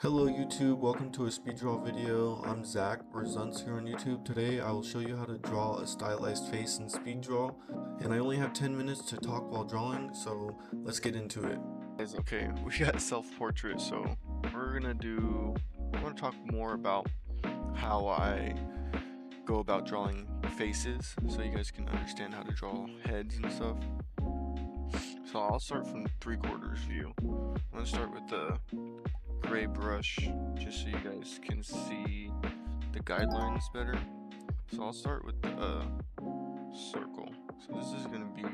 Hello YouTube, welcome to a speed draw video. I'm Zach or Zunts here on YouTube. Today I will show you how to draw a stylized face in speed draw, and I only have 10 minutes to talk while drawing, so let's get into it. Okay, we got self-portrait, so I want to talk more about how I go about drawing faces, so you guys can understand how to draw heads and stuff. So I'll start from 3/4 view. I'm going to start with the gray brush, just so you guys can see the guidelines better. So I'll start with the circle. So this is going to be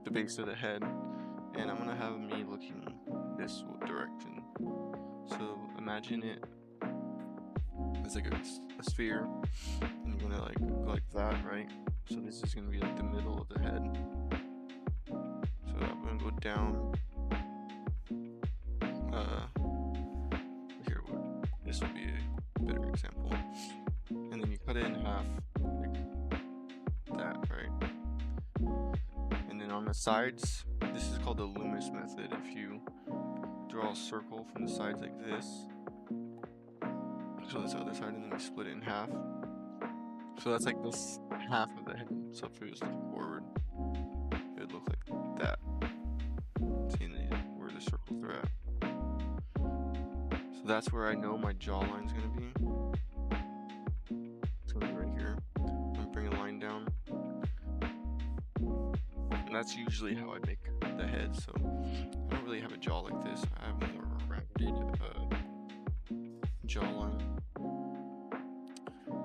the base of the head, and I'm going to have me looking this direction. So imagine it as like a sphere, and you're gonna like go like that, right? So this is gonna be like the middle of the head. So I'm gonna go down. Here, this would be a better example. And then you cut it in half, like that, right? And then on the sides, this is called the Loomis method. If you draw a circle from the sides like this, so that's the other side, and then we split it in half. So that's like this half of the head. So if it was forward, it would look like that. Seeing where the circles are at. So that's where I know my jawline's gonna be. It's gonna be right here. I'm gonna bring a line down. And that's usually how I make the head. So I don't really have a jaw like this. I have more of a rounded jawline.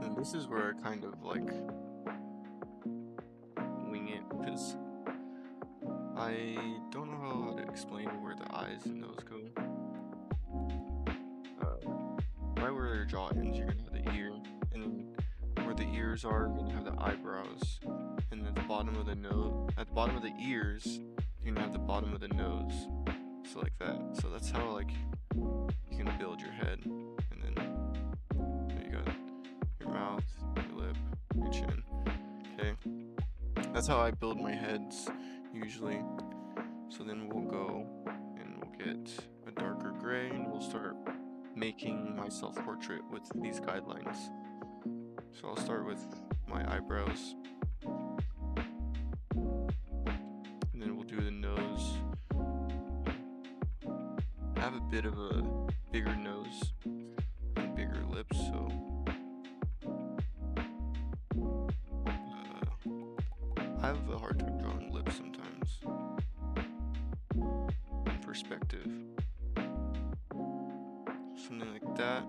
And this is where I kind of like wing it, because I don't know how to explain where the eyes and nose go. Right where your jaw ends, you're gonna have the ear, and then where the ears are, you're gonna have the eyebrows, and at the bottom of the nose, at the bottom of the ears, you're gonna have the bottom of the nose. So like that. So that's how like you can build your head, and then you got your mouth, your lip, your chin. Okay, that's how I build my heads usually. So then we'll go and we'll get a darker gray, and we'll start making my self-portrait with these guidelines. So I'll start with my eyebrows, and then we'll do the nose. I have a bit of a bigger nose and bigger lips, so I have a hard time drawing lips sometimes in perspective. Something like that.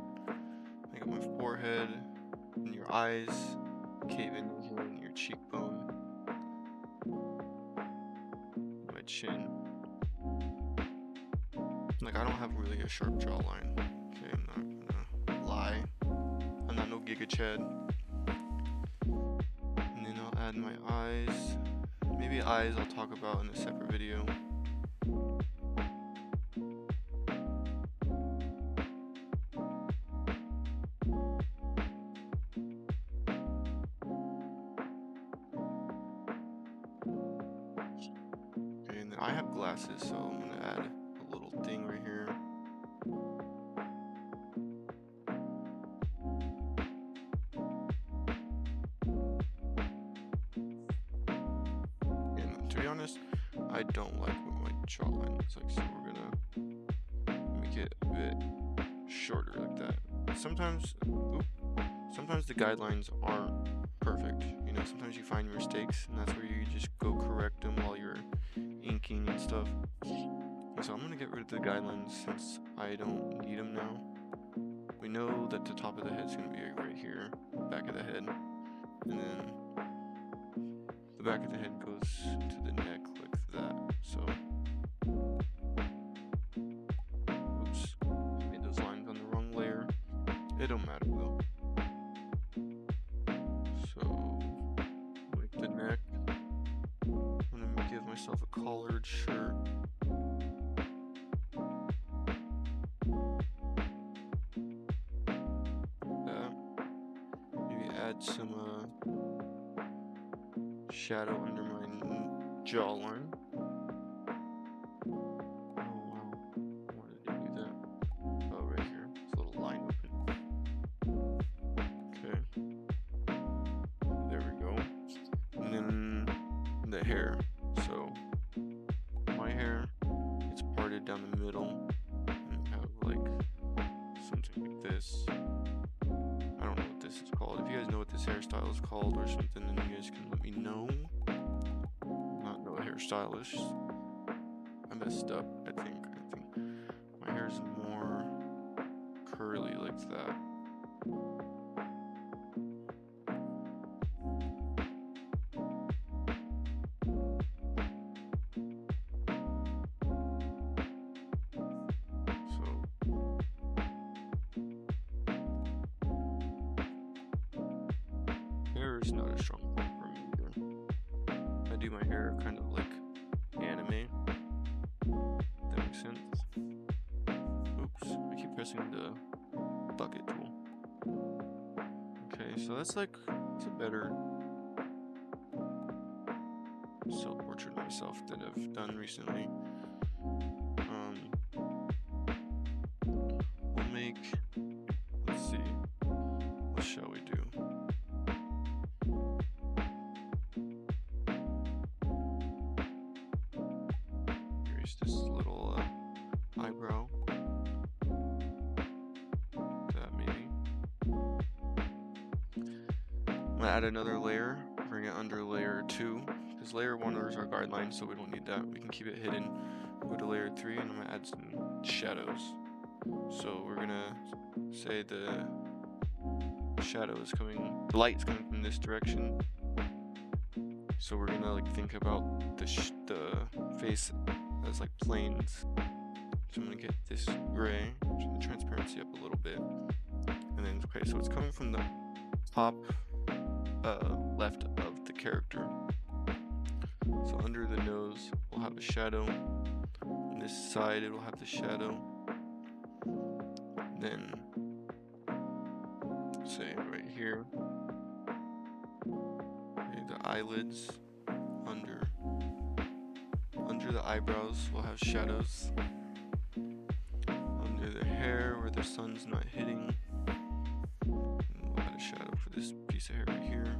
I got my forehead and your eyes cave in here, and your cheekbone, my chin. Like, I don't have really a sharp jawline. Okay, I'm not gonna lie. I'm not no Giga Chad. And then I'll add my eyes. Maybe eyes I'll talk about in a separate video. Okay, and then I have glasses, so I'm gonna add a little thing right here. And to be honest, I don't like what my jawline looks like, so we're gonna make it a bit shorter like that. Sometimes the guidelines aren't perfect. You know, sometimes you find mistakes, and that's where you just go correct them while you're inking and stuff. And so I'm gonna get rid of the guidelines since I don't need them now. We know that the top of the head's gonna be right here, back of the head, and then the back of the head goes to the neck like that. So, oops, I made those lines on the wrong layer. It don't matter though. So, like the neck, I'm gonna give myself a collared shirt. Maybe add some shadow under my jawline. Oh wow, why did I do that? hair. So my hair, it's parted down the middle and have like something like this. I don't know what this is called. If you guys know what this hairstyle is called or something, then you guys can let me know. I'm not no hairstylist. I messed up, I think my hair is more curly like that. Hair is not a strong point for me either. I do my hair kind of like anime. That makes sense. Oops, I keep pressing the bucket tool. Okay, so that's like, it's a better self-portrait of myself that I've done recently. We'll make, let's see, what shall we do? Here's this little eyebrow. That maybe. I'm gonna add another layer, bring it under layer 2, because layer 1 is our guideline, so we don't need that. We can keep it hidden. Go to layer 3, and I'm gonna add some shadows. So we're gonna say the shadow is coming, the light is coming from this direction. So we're gonna like think about the face as like planes. So I'm gonna get this gray, turn the transparency up a little bit, and then okay, so it's coming from the top left of the character. So under the nose, we'll have a shadow. On this side, it will have the shadow. Then, say right here, the eyelids under the eyebrows will have shadows. Under the hair where the sun's not hitting, we'll add a shadow for this piece of hair right here.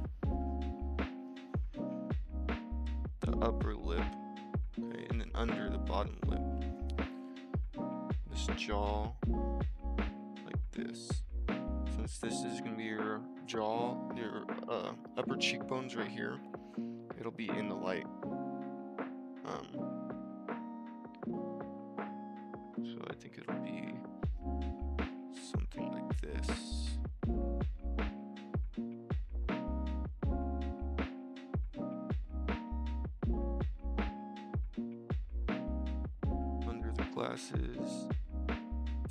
The upper lip, okay, and then under the bottom lip, this jaw, like this. Since this is gonna be your jaw, your upper cheekbones right here, it'll be in the light. So I think it'll be something like this. Under the glasses,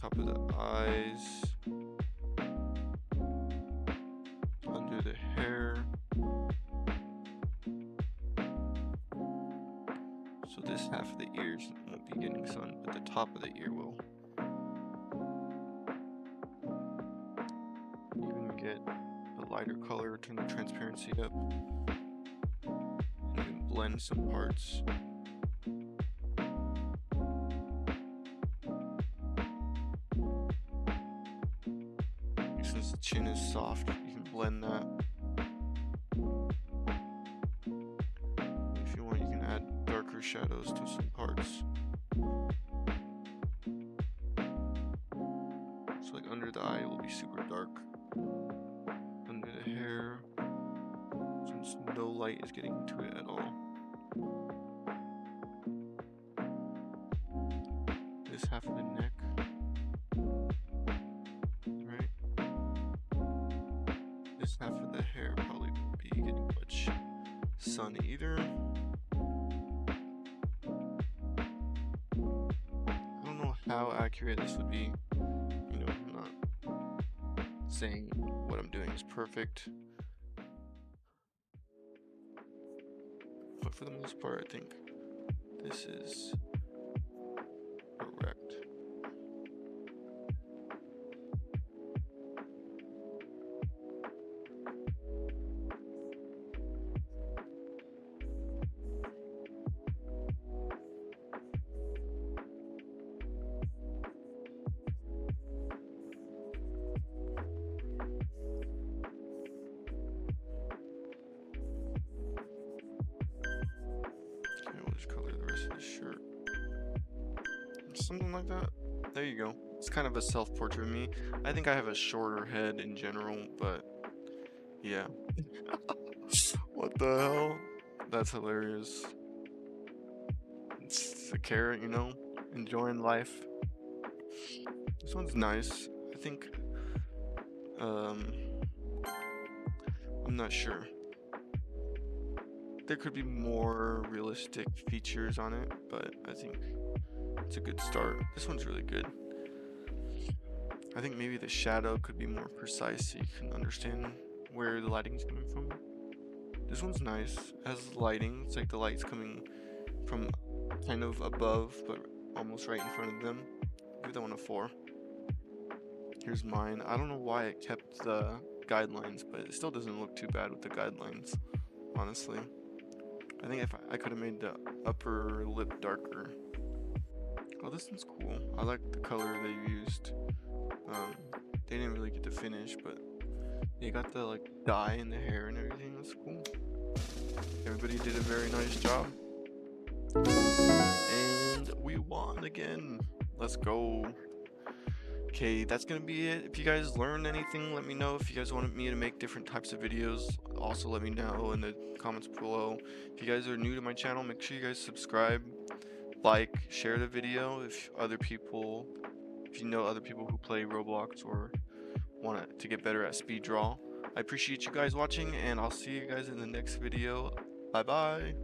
top of the eyes, under the hair. So this half of the ears won't be getting sun, but the top of the ear will. You can get a lighter color, turn the transparency up, and then blend some parts. Since the chin is soft, you can blend that. If you want, you can add darker shadows to some parts. So like under the eye, it will be super dark. Under the hair, since no light is getting into it at all. This half of the neck. Right? This half of the hair probably won't be getting much sun either. I don't know how accurate this would be. You know, I'm not saying what I'm doing is perfect. But for the most part, I think this is correct. something like that. There you go. It's kind of a self-portrait of me. I think I have a shorter head in general, but yeah. What the hell? That's hilarious. It's a carrot, you know, enjoying life. This one's nice. I think, um, I'm not sure. There could be more realistic features on it, but I think it's a good start. This one's really good. I think maybe the shadow could be more precise so you can understand where the lighting's coming from. This one's nice. It has lighting. It's like the light's coming from kind of above, but almost right in front of them. Give that one a 4. Here's mine. I don't know why it kept the guidelines, but it still doesn't look too bad with the guidelines, honestly. I think if I could have made the upper lip darker. Oh, this one's cool. I like the color they used. They didn't really get to finish, but they got the like dye in the hair and everything. That's cool. Everybody did a very nice job. And we won again. Let's go. Okay, that's gonna be it. If you guys learned anything, let me know. If you guys wanted me to make different types of videos, also let me know in the comments below. If you guys are new to my channel, make sure you guys subscribe, like, share the video if you know other people who play Roblox or want to get better at speed draw. I appreciate you guys watching, and I'll see you guys in the next video. Bye bye.